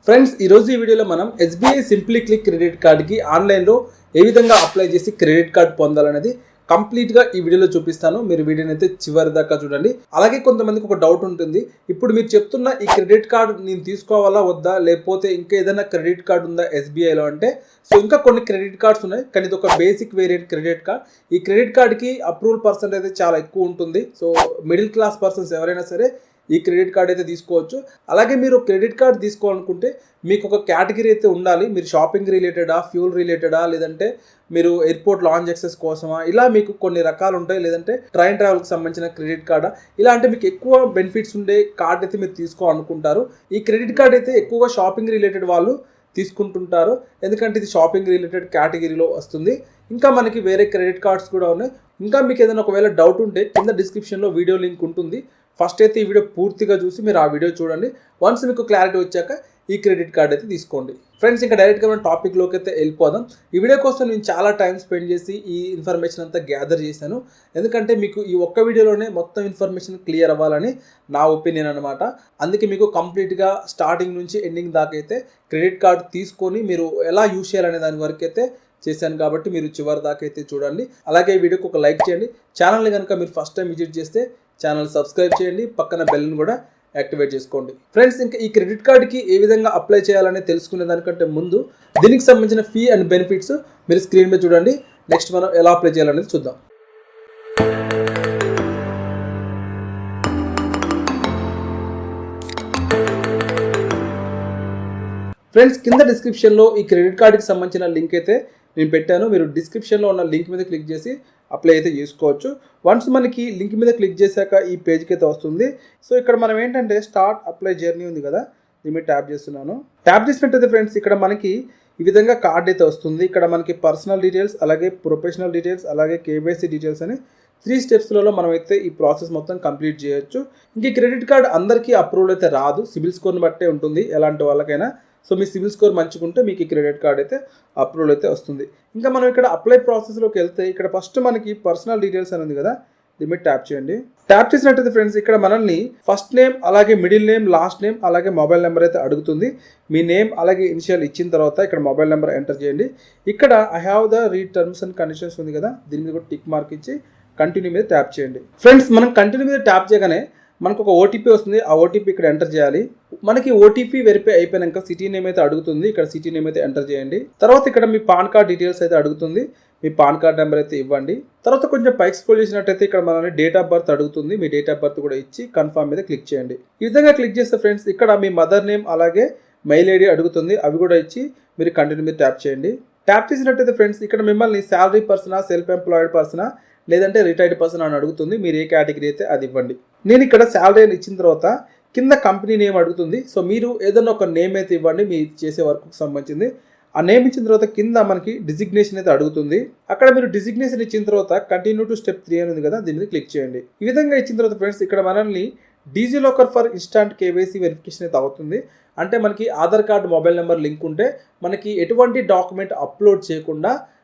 Friends ఈరోజు ఈ వీడియోలో మనం ఎస్బీఐ సింప్లీ క్లిక్ క్రెడిట్ కార్డ్కి ఆన్లైన్లో ఏ విధంగా అప్లై చేసి క్రెడిట్ కార్డ్ పొందాలనేది కంప్లీట్గా ఈ వీడియోలో చూపిస్తాను. మీరు వీడియోని అయితే చివరి దాకా చూడండి. అలాగే కొంతమందికి ఒక డౌట్ ఉంటుంది, ఇప్పుడు మీరు చెప్తున్న ఈ క్రెడిట్ కార్డ్ నేను తీసుకోవాలా వద్దా, లేకపోతే ఇంకా ఏదైనా క్రెడిట్ కార్డ్ ఉందా ఎస్బీఐలో అంటే, సో ఇంకా కొన్ని క్రెడిట్ కార్డ్స్ ఉన్నాయి, కానీ ఇది ఒక బేసిక్ వేరియంట్ క్రెడిట్ కార్డ్. ఈ క్రెడిట్ కార్డ్కి అప్రూవల్ పర్సెంట్ అయితే చాలా ఎక్కువ ఉంటుంది. సో మిడిల్ క్లాస్ పర్సన్స్ ఎవరైనా సరే ఈ క్రెడిట్ కార్డ్ అయితే తీసుకోవచ్చు. అలాగే మీరు క్రెడిట్ కార్డ్ తీసుకోవాలనుకుంటే మీకు ఒక కేటగిరీ అయితే ఉండాలి. మీరు షాపింగ్ రిలేటెడా, ఫ్యూల్ రిలేటెడా, లేదంటే మీరు ఎయిర్పోర్ట్ లాంజ్ యాక్సెస్ కోసమా, ఇలా మీకు కొన్ని రకాలు ఉంటాయి. లేదంటే ట్రైన్ ట్రావెల్కి సంబంధించిన క్రెడిట్ కార్డా, ఇలా అంటే మీకు ఎక్కువ బెనిఫిట్స్ ఉండే కార్డ్ అయితే మీరు తీసుకోవాలనుకుంటారు. ఈ క్రెడిట్ కార్డ్ అయితే ఎక్కువగా షాపింగ్ రిలేటెడ్ వాళ్ళు తీసుకుంటుంటారు, ఎందుకంటే ఇది షాపింగ్ రిలేటెడ్ కేటగిరీలో వస్తుంది. ఇంకా మనకి వేరే క్రెడిట్ కార్డ్స్ కూడా ఉన్నాయి. ఇంకా మీకు ఏదైనా ఒకవేళ డౌట్ ఉంటే కింద డిస్క్రిప్షన్లో వీడియో లింక్ ఉంటుంది. ఫస్ట్ అయితే ఈ వీడియో పూర్తిగా చూసి మీరు ఆ వీడియో చూడండి. వన్స్ మీకు క్లారిటీ వచ్చాక ఈ క్రెడిట్ కార్డ్ అయితే తీసుకోండి. ఫ్రెండ్స్, ఇంకా డైరెక్ట్గా మనం టాపిక్లోకి అయితే వెళ్ళిపోదాం. ఈ వీడియో కోసం నేను చాలా టైం స్పెండ్ చేసి ఈ ఇన్ఫర్మేషన్ అంతా గ్యాదర్ చేశాను, ఎందుకంటే మీకు ఈ ఒక్క వీడియోలోనే మొత్తం ఇన్ఫర్మేషన్ క్లియర్ అవ్వాలని నా ఒపీనియన్ అనమాట. అందుకే మీకు కంప్లీట్గా స్టార్టింగ్ నుంచి ఎండింగ్ దాకా అయితే క్రెడిట్ కార్డ్ తీసుకొని మీరు ఎలా యూజ్ చేయాలనే దాని వరకు అయితే చేశాను, కాబట్టి మీరు చివరి దాకా అయితే చూడండి. అలాగే ఈ వీడియోకి ఒక లైక్ చేయండి. ఛానల్ని కనుక మీరు ఫస్ట్ టైం విజిట్ చేస్తే ఛానల్ సబ్స్క్రైబ్ చేయండి, పక్కన బెల్ని కూడా యాక్టివేట్ చేసుకోండి. ఫ్రెండ్స్, ఇంకా ఈ క్రెడిట్ కార్డ్కి ఏ విధంగా అప్లై చేయాలని తెలుసుకునే దానికంటే ముందు దీనికి సంబంధించిన ఫీ అండ్ బెనిఫిట్స్ మీరు స్క్రీన్ మీద చూడండి. నెక్స్ట్ మనం ఎలా అప్లై చేయాలనేది చూద్దాం. ఫ్రెండ్స్, కింద డిస్క్రిప్షన్లో ఈ క్రెడిట్ కార్డ్కి సంబంధించిన లింక్ అయితే నేను పెట్టాను. మీరు డిస్క్రిప్షన్లో ఉన్న లింక్ మీద క్లిక్ చేసి అప్లై అయితే చేసుకోవచ్చు. వన్స్ మనకి లింక్ మీద క్లిక్ చేశాక ఈ పేజ్కి అయితే వస్తుంది. సో ఇక్కడ మనం ఏంటంటే స్టార్ట్ అప్లై జర్నీ ఉంది కదా, దీని మీద ట్యాప్ చేస్తున్నాను. ట్యాప్ చేసినట్టయితే ఫ్రెండ్స్ ఇక్కడ మనకి ఈ విధంగా కార్డ్ అయితే వస్తుంది. ఇక్కడ మనకి పర్సనల్ డీటెయిల్స్, అలాగే ప్రొఫెషనల్ డీటెయిల్స్, అలాగే కేవైసీ డీటెయిల్స్ అని 3 స్టెప్స్లలో మనం అయితే ఈ ప్రాసెస్ మొత్తం కంప్లీట్ చేయొచ్చు. ఇంక ఈ క్రెడిట్ కార్డ్ అందరికీ అప్రూవల్ అయితే రాదు, సిబిల్ స్కోర్ని బట్టే ఉంటుంది ఎలాంటి వాళ్ళకైనా. సో మీ సిబిల్ స్కోర్ మంచిగుంటే మీకు ఈ క్రెడిట్ కార్డ్ అయితే అప్రూవల్ అయితే వస్తుంది. ఇంకా మనం ఇక్కడ అప్లై ప్రాసెస్లోకి వెళ్తే ఇక్కడ ఫస్ట్ మనకి పర్సనల్ డీటెయిల్స్ అని ఉంది కదా, దీని మీద ట్యాప్ చేయండి. ట్యాప్ చేసినట్టయితే ఫ్రెండ్స్ ఇక్కడ మనల్ని ఫస్ట్ నేమ్, అలాగే మిడిల్ నేమ్, లాస్ట్ నేమ్, అలాగే మొబైల్ నెంబర్ అయితే అడుగుతుంది. మీ నేమ్ అలాగే ఇనిషియల్ ఇచ్చిన తర్వాత ఇక్కడ మొబైల్ నెంబర్ ఎంటర్ చేయండి. ఇక్కడ I have the read terms and conditions ఉంది కదా, దీని మీద కూడా టిక్ మార్క్ ఇచ్చి కంటిన్యూ మీద ట్యాప్ చేయండి. ఫ్రెండ్స్, మనం కంటిన్యూ మీద ట్యాప్ చేయగానే మనకు ఒక ఓటీపీ వస్తుంది. ఆ ఓటీపీ ఇక్కడ ఎంటర్ చేయాలి. మనకి ఓటీపీ వెరిఫై అయిపోయాక సిటీ నేమ్ అయితే అడుగుతుంది. ఇక్కడ సిటీ నేమ్ అయితే ఎంటర్ చేయండి. తర్వాత ఇక్కడ మీ పాన్ కార్డ్ డీటెయిల్స్ అయితే అడుగుతుంది. మీ పాన్ కార్డ్ నెంబర్ అయితే ఇవ్వండి. తర్వాత కొంచెం పైకి స్క్రోల్ చేసినట్టయితే ఇక్కడ మనల్ని డేట్ ఆఫ్ బర్త్ అడుగుతుంది. మీ డేట్ ఆఫ్ బర్త్ కూడా ఇచ్చి కన్ఫర్మ్ మీద క్లిక్ చేయండి. ఈ విధంగా క్లిక్ చేస్తే ఫ్రెండ్స్ ఇక్కడ మీ మదర్ నేమ్ అలాగే మెయిల్ ఐడి అడుగుతుంది. అవి కూడా ఇచ్చి మీరు కంటిన్యూ మీద ట్యాప్ చేయండి. ట్యాప్ చేసినట్టయితే ఫ్రెండ్స్ ఇక్కడ మిమ్మల్ని శాలరీ పర్సనా, సెల్ఫ్ ఎంప్లాయిడ్ పర్సనా, లేదంటే రిటైర్డ్ పర్సన్ అని అడుగుతుంది. మీరు ఏ కేటగిరీ అయితే అది ఇవ్వండి. నేను ఇక్కడ శాలరీ అని ఇచ్చిన తర్వాత కింద కంపెనీ నేమ్ అడుగుతుంది. సో మీరు ఏదైనా ఒక నేమ్ అయితే ఇవ్వండి మీ చేసే వర్క్కి సంబంధించింది. ఆ నేమ్ ఇచ్చిన తర్వాత కింద మనకి డిజిగ్నేషన్ అయితే అడుగుతుంది. అక్కడ మీరు డిజిగ్నేషన్ ఇచ్చిన తర్వాత కంటిన్యూ టు స్టెప్ 3 అని ఉంది కదా, దీని మీద క్లిక్ చేయండి. ఈ విధంగా ఇచ్చిన తర్వాత ఫ్రెండ్స్ ఇక్కడ మనల్ని DigiLocker for instant KYC verification అయితే అవుతుంది. అంటే మనకి Aadhaar card mobile number link ఉంటే మనకి ఎటువంటి డాక్యుమెంట్ అప్లోడ్ చేయకుండా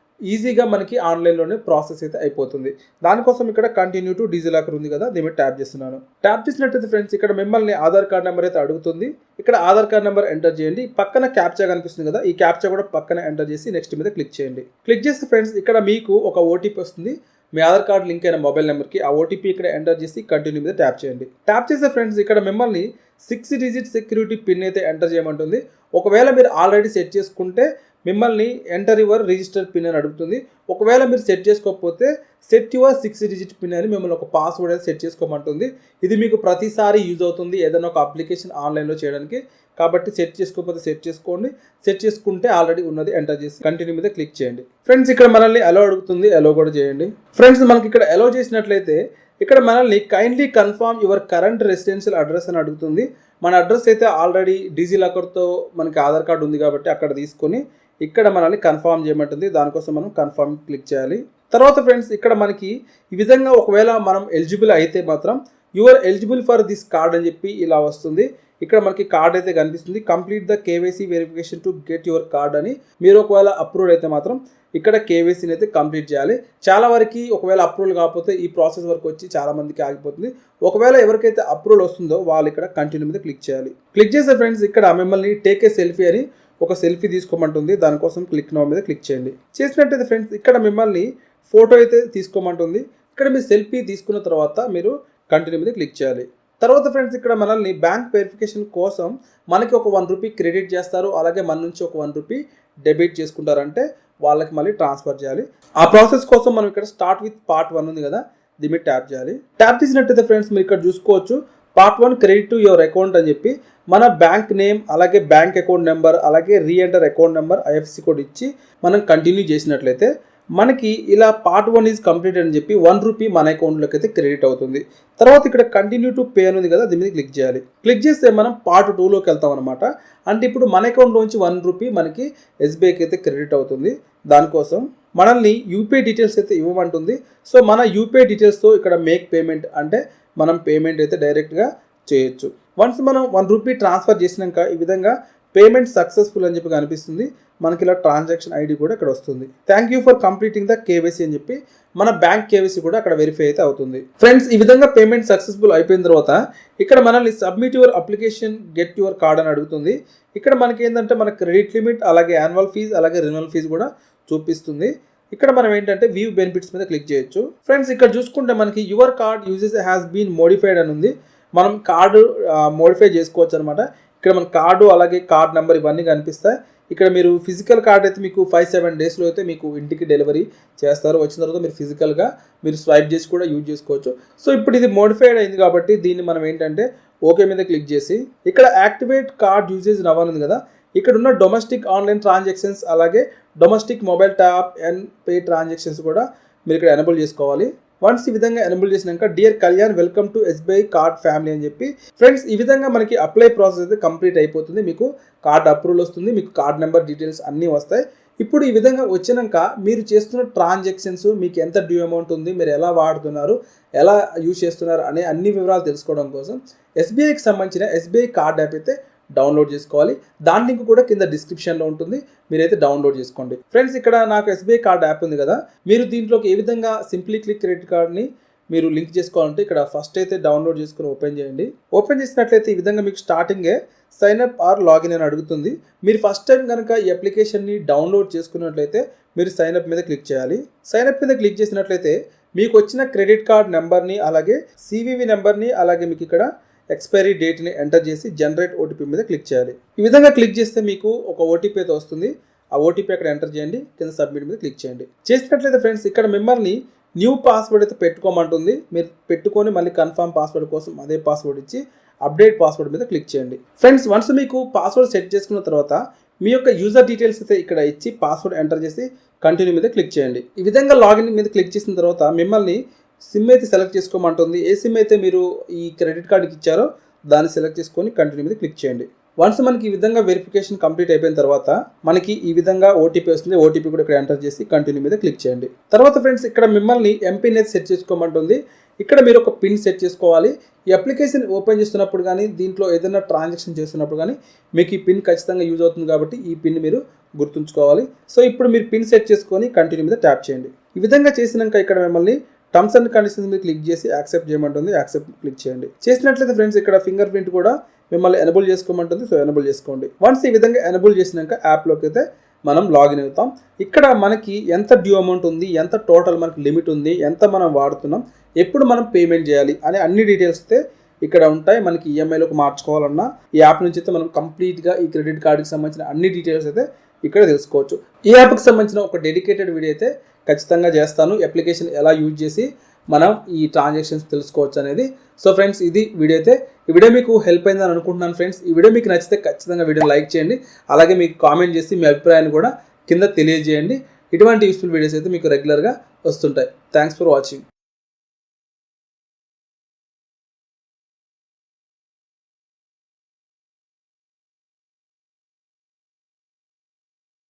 ఈజీగా మనకి ఆన్లైన్లోనే ప్రాసెస్ అయితే అయిపోతుంది. దానికోసం ఇక్కడ కంటిన్యూ టు డిజిలాకర్ ఉంది కదా, దీని మీద ట్యాప్ చేస్తున్నాను. ట్యాప్ చేసినట్టయితే ఫ్రెండ్స్ ఇక్కడ మిమ్మల్ని ఆధార్ కార్డ్ నెంబర్ అయితే అడుగుతుంది. ఇక్కడ ఆధార్ కార్డ్ నెంబర్ ఎంటర్ చేయండి. పక్కన క్యాప్చా కనిపిస్తుంది కదా, ఈ క్యాప్చా కూడా పక్కన ఎంటర్ చేసి నెక్స్ట్ మీద క్లిక్ చేయండి. క్లిక్ చేస్తే ఫ్రెండ్స్ ఇక్కడ మీకు ఒక ఓటీపీ వస్తుంది. మీ ఆధార్ కార్డ్ లింక్ అయిన మొబైల్ నెంబర్కి ఆ ఓటీపీ ఇక్కడ ఎంటర్ చేసి కంటిన్యూ మీద ట్యాప్ చేయండి. ట్యాప్ చేస్తే ఫ్రెండ్స్ ఇక్కడ మిమ్మల్ని 6 డిజిట్ సెక్యూరిటీ పిన్ అయితే ఎంటర్ చేయమంటుంది. ఒకవేళ మీరు ఆల్రెడీ సెట్ చేసుకుంటే మిమ్మల్ని ఎంటర్ యువర్ రిజిస్టర్ పిన్ అని అడుగుతుంది. ఒకవేళ మీరు సెట్ చేసుకోకపోతే సెట్ యువర్ 6 డిజిట్ పిన్ అని మిమ్మల్ని ఒక పాస్వర్డ్ అయితే సెట్ చేసుకోమంటుంది. ఇది మీకు ప్రతిసారి యూజ్ అవుతుంది ఏదైనా ఒక అప్లికేషన్ ఆన్లైన్లో చేయడానికి, కాబట్టి సెట్ చేసుకోకపోతే సెట్ చేసుకోండి. సెట్ చేసుకుంటే ఆల్రెడీ ఉన్నది ఎంటర్ చేసి కంటిన్యూ మీద క్లిక్ చేయండి. ఫ్రెండ్స్ ఇక్కడ మనల్ని అలో అడుగుతుంది, అలో కూడా చేయండి. ఫ్రెండ్స్ మనకి ఇక్కడ అలో చేసినట్లయితే ఇక్కడ మనల్ని kindly confirm your current residential address అని అడుగుతుంది. మన అడ్రస్ అయితే ఆల్రెడీ డిజిలాకర్తో మనకి ఆధార్ కార్డు ఉంది కాబట్టి అక్కడ తీసుకొని ఇక్కడ మనల్ని కన్ఫర్మ్ చేయమంటుంది. దానికోసం మనం కన్ఫర్మ్ క్లిక్ చేయాలి. తర్వాత ఫ్రెండ్స్ ఇక్కడ మనకి ఈ విధంగా ఒకవేళ మనం ఎలిజిబుల్ అయితే మాత్రం your eligible for this card అని చెప్పి ఇలా వస్తుంది. ఇక్కడ మనకి కార్డ్ అయితే కనిపిస్తుంది. Complete the KYC verification to get your card అని. మీరు ఒకవేళ అప్రూవ్ అయితే మాత్రం ఇక్కడ కేవైసీని అయితే కంప్లీట్ చేయాలి. చాలా వరకు ఒకవేళ అప్రూవల్ కాకపోతే ఈ ప్రాసెస్ వరకు వచ్చి చాలా మందికి ఆగిపోతుంది. ఒకవేళ ఎవరికైతే అప్రూవల్ వస్తుందో వాళ్ళు ఇక్కడ కంటిన్యూ మీద క్లిక్ చేయాలి. క్లిక్ చేసే ఫ్రెండ్స్ ఇక్కడ మిమ్మల్ని టేక్ ఏ సెల్ఫీ అని ఒక సెల్ఫీ తీసుకోమంటుంది. దానికోసం క్లిక్ నౌ మీద క్లిక్ చేయండి. చేసినట్టయితే ఫ్రెండ్స్ ఇక్కడ మిమ్మల్ని ఫోటో అయితే తీసుకోమంటుంది. ఇక్కడ మీ సెల్ఫీ తీసుకున్న తర్వాత మీరు కంటిన్యూ మీద క్లిక్ చేయాలి. తర్వాత ఫ్రెండ్స్ ఇక్కడ మనల్ని బ్యాంక్ వెరిఫికేషన్ కోసం మనకి ఒక ₹1 క్రెడిట్ చేస్తారు. అలాగే మన నుంచి ఒక ₹1 డెబిట్ చేసుకుంటారంటే వాళ్ళకి మళ్ళీ ట్రాన్స్ఫర్ చేయాలి. ఆ ప్రాసెస్ కోసం మనం ఇక్కడ స్టార్ట్ విత్ పార్ట్ 1 ఉంది కదా, దీని మీద ట్యాప్ చేయాలి. ట్యాప్ చేసినట్టయితే ఫ్రెండ్స్ మీరు ఇక్కడ చూసుకోవచ్చు part 1 credit to your account అని చెప్పి మన బ్యాంక్ నేమ్ అలాగే బ్యాంక్ అకౌంట్ నెంబర్ అలాగే re-enter account number IFSC code ఇచ్చి మనం కంటిన్యూ చేసినట్లయితే మనకి ఇలా పార్ట్ 1 ఈజ్ కంప్లీట్ అని చెప్పి ₹1 మన అకౌంట్లోకి అయితే క్రెడిట్ అవుతుంది. తర్వాత ఇక్కడ కంటిన్యూ టు పే అని ఉంది కదా, దీని మీద క్లిక్ చేయాలి. క్లిక్ చేస్తే మనం పార్ట్ 2లోకి వెళ్తాం అనమాట. అంటే ఇప్పుడు మన అకౌంట్లోంచి ₹1 మనకి ఎస్బీఐకి అయితే క్రెడిట్ అవుతుంది. దానికోసం మనల్ని యూపీఐ డీటెయిల్స్ అయితే ఇవ్వమంటుంది. సో మన యూపీఐ డీటెయిల్స్తో ఇక్కడ మేక్ పేమెంట్ అంటే మనం పేమెంట్ అయితే డైరెక్ట్గా చేయొచ్చు. వన్స్ మనం ₹1 ట్రాన్స్ఫర్ చేసినాక ఈ విధంగా పేమెంట్ సక్సెస్ఫుల్ అని చెప్పి కనిపిస్తుంది. మనకి ఇలా ట్రాన్సాక్షన్ ఐడి కూడా ఇక్కడ వస్తుంది. Thank you for completing the KYC అని చెప్పి మన బ్యాంక్ కేవైసీ కూడా అక్కడ వెరిఫై అయితే అవుతుంది. ఫ్రెండ్స్ ఈ విధంగా పేమెంట్ సక్సెస్ఫుల్ అయిపోయిన తర్వాత ఇక్కడ మనల్ని submit your application get your card అని అడుగుతుంది. ఇక్కడ మనకి ఏంటంటే మన క్రెడిట్ లిమిట్ అలాగే యాన్యువల్ ఫీజ్ అలాగే రెన్యువల్ ఫీజ్ కూడా చూపిస్తుంది. ఇక్కడ మనం ఏంటంటే వ్యూ బెనిఫిట్స్ మీద క్లిక్ చేయొచ్చు. ఫ్రెండ్స్ ఇక్కడ చూసుకుంటే మనకి your card uses has been modified అని ఉంది. మనం కార్డు మోడిఫై చేసుకోవచ్చు అనమాట. ఇక్కడ మన కార్డు అలాగే కార్డ్ నెంబర్ ఇవన్నీ కనిపిస్తాయి. ఇక్కడ మీరు ఫిజికల్ కార్డ్ అయితే మీకు 5-7 డేస్లో అయితే మీకు ఇంటికి డెలివరీ చేస్తారు. వచ్చిన తర్వాత మీరు ఫిజికల్గా మీరు స్వైప్ చేసి కూడా యూజ్ చేసుకోవచ్చు. సో ఇప్పుడు ఇది మోడిఫైడ్ అయింది కాబట్టి దీన్ని మనం ఏంటంటే ఓకే మీద క్లిక్ చేసి ఇక్కడ యాక్టివేట్ కార్డ్ యూజేజ్ నవ్ అని ఉంది కదా, ఇక్కడ ఉన్న డొమెస్టిక్ ఆన్లైన్ ట్రాన్సాక్షన్స్ అలాగే domestic mobile tap and pay transactions కూడా మీరు ఇక్కడ ఎనేబుల్ చేసుకోవాలి. వన్స్ ఈ విధంగా ఎనేబుల్ చేసినాక dear Kalyan welcome to SBI card family అని చెప్పి ఫ్రెండ్స్ ఈ విధంగా మనకి అప్లై ప్రాసెస్ అయితే కంప్లీట్ అయిపోతుంది. మీకు కార్డ్ అప్రూవల్ వస్తుంది, మీకు కార్డ్ నెంబర్ డీటెయిల్స్ అన్నీ వస్తాయి. ఇప్పుడు ఈ విధంగా వచ్చినాక మీరు చేస్తున్న ట్రాన్సాక్షన్స్ మీకు ఎంత డ్యూ అమౌంట్ ఉంది, మీరు ఎలా వాడుతున్నారు, ఎలా యూజ్ చేస్తున్నారు అనే అన్ని వివరాలు తెలుసుకోవడం కోసం ఎస్బీఐకి సంబంధించిన ఎస్బీఐ కార్డ్ యాప్ అయితే డౌన్లోడ్ చేసుకోవాలి. దాని లింక్ కూడా కింద డిస్క్రిప్షన్లో ఉంటుంది, మీరైతే డౌన్లోడ్ చేసుకోండి. ఫ్రెండ్స్ ఇక్కడ నాకు ఎస్బీఐ కార్డ్ యాప్ ఉంది కదా, మీరు దీంట్లోకి ఏ విధంగా సింప్లీ క్లిక్ క్రెడిట్ కార్డ్ని మీరు లింక్ చేసుకోవాలంటే ఇక్కడ ఫస్ట్ అయితే డౌన్లోడ్ చేసుకుని ఓపెన్ చేయండి. ఓపెన్ చేసినట్లయితే ఈ విధంగా మీకు స్టార్టింగే సైన్ అప్ ఆర్ లాగిన్ అని అడుగుతుంది. మీరు ఫస్ట్ టైం కనుక ఈ అప్లికేషన్ని డౌన్లోడ్ చేసుకున్నట్లయితే మీరు సైన్ అప్ మీద క్లిక్ చేయాలి. సైన్ అప్ మీద క్లిక్ చేసినట్లయితే మీకు వచ్చిన క్రెడిట్ కార్డ్ నెంబర్ని అలాగే సివివి నెంబర్ని అలాగే మీకు ఇక్కడ ఎక్స్పైరీ డేట్ని ఎంటర్ చేసి జనరేట్ ఓటీపీ మీద క్లిక్ చేయాలి. ఈ విధంగా క్లిక్ చేస్తే మీకు ఒక ఓటీపీ అయితే వస్తుంది. ఆ ఓటీపీ అక్కడ ఎంటర్ చేయండి, కింద సబ్మిట్ మీద క్లిక్ చేయండి. చేసినట్లయితే ఫ్రెండ్స్ ఇక్కడ మిమ్మల్ని న్యూ పాస్వర్డ్ అయితే పెట్టుకోమంటుంది. మీరు పెట్టుకొని మళ్ళీ కన్ఫర్మ్ పాస్వర్డ్ కోసం అదే పాస్వర్డ్ ఇచ్చి అప్డేట్ పాస్వర్డ్ మీద క్లిక్ చేయండి. ఫ్రెండ్స్ వన్స్ మీకు పాస్వర్డ్ సెట్ చేసుకున్న తర్వాత మీ యొక్క యూజర్ డీటెయిల్స్ అయితే ఇక్కడ ఇచ్చి పాస్వర్డ్ ఎంటర్ చేసి కంటిన్యూ మీద క్లిక్ చేయండి. ఈ విధంగా లాగిన్ మీద క్లిక్ చేసిన తర్వాత మిమ్మల్ని సిమ్ అయితే సెలెక్ట్ చేసుకోమంటుంది. ఏ సిమ్ అయితే మీరు ఈ క్రెడిట్ కార్డుకి ఇచ్చారో దాన్ని సెలెక్ట్ చేసుకొని కంటిన్యూ మీద క్లిక్ చేయండి. వన్స్ మనకి ఈ విధంగా వెరిఫికేషన్ కంప్లీట్ అయిపోయిన తర్వాత మనకి ఈ విధంగా ఓటీపీ వస్తుంది. ఓటీపీ కూడా ఇక్కడ ఎంటర్ చేసి కంటిన్యూ మీద క్లిక్ చేయండి. తర్వాత ఫ్రెండ్స్ ఇక్కడ మిమ్మల్ని ఎంపిన్ అయితే సెట్ చేసుకోమంటుంది. ఇక్కడ మీరు ఒక పిన్ సెట్ చేసుకోవాలి. ఈ అప్లికేషన్ ఓపెన్ చేస్తున్నప్పుడు కానీ దీంట్లో ఏదైనా ట్రాన్సాక్షన్ చేస్తున్నప్పుడు కానీ మీకు ఈ పిన్ ఖచ్చితంగా యూజ్ అవుతుంది కాబట్టి ఈ పిన్ మీరు గుర్తుంచుకోవాలి. సో ఇప్పుడు మీరు పిన్ సెట్ చేసుకొని కంటిన్యూ మీద ట్యాప్ చేయండి. ఈ విధంగా చేసినాక ఇక్కడ మిమ్మల్ని టర్మ్స్ అండ్ కండిషన్స్ మీద క్లిక్ చేసి యాక్సెప్ట్ చేయమంటుంది. యాక్సెప్ట్ క్లిక్ చేయండి. చేసినట్లయితే ఫ్రెండ్స్ ఇక్కడ ఫింగర్ ప్రింట్ కూడా మిమ్మల్ని ఎనేబుల్ చేసుకోమంటుంది. సో ఎనేబుల్ చేసుకోండి. వన్స్ ఈ విధంగా ఎనేబుల్ చేసినాక యాప్లోకి అయితే మనం లాగిన్ అవుతాం. ఇక్కడ మనకి ఎంత డ్యూ అమౌంట్ ఉంది, ఎంత టోటల్ మనకి లిమిట్ ఉంది, ఎంత మనం వాడుతున్నాం, ఎప్పుడు మనం పేమెంట్ చేయాలి అనే అన్ని డీటెయిల్స్ అయితే ఇక్కడ ఉంటాయి. మనకి ఈఎంఐలోకి మార్చుకోవాలన్నా ఈ యాప్ నుంచి అయితే మనం కంప్లీట్గా ఈ క్రెడిట్ కార్డుకి సంబంధించిన అన్ని డీటెయిల్స్ అయితే ఇక్కడ తెలుసుకోవచ్చు. ఈ యాప్కి సంబంధించిన ఒక డెడికేటెడ్ వీడియో అయితే ఖచ్చితంగా చేస్తాను. అప్లికేషన్ ఎలా యూజ్ చేసి మనం ఈ ట్రాన్సాక్షన్స్ తెలుసుకోవచ్చు అనేది. సో ఫ్రెండ్స్ ఇది వీడియో అయితే. ఈ వీడియో మీకు హెల్ప్ అయిందని అనుకుంటున్నాను ఫ్రెండ్స్. ఈ వీడియో మీకు నచ్చితే ఖచ్చితంగా వీడియోని లైక్ చేయండి. అలాగే మీకు కామెంట్ చేసి మీ అభిప్రాయాన్ని కూడా కింద తెలియజేయండి. ఇటువంటి యూస్ఫుల్ వీడియోస్ అయితే మీకు రెగ్యులర్గా వస్తుంటాయి. Thanks for watching.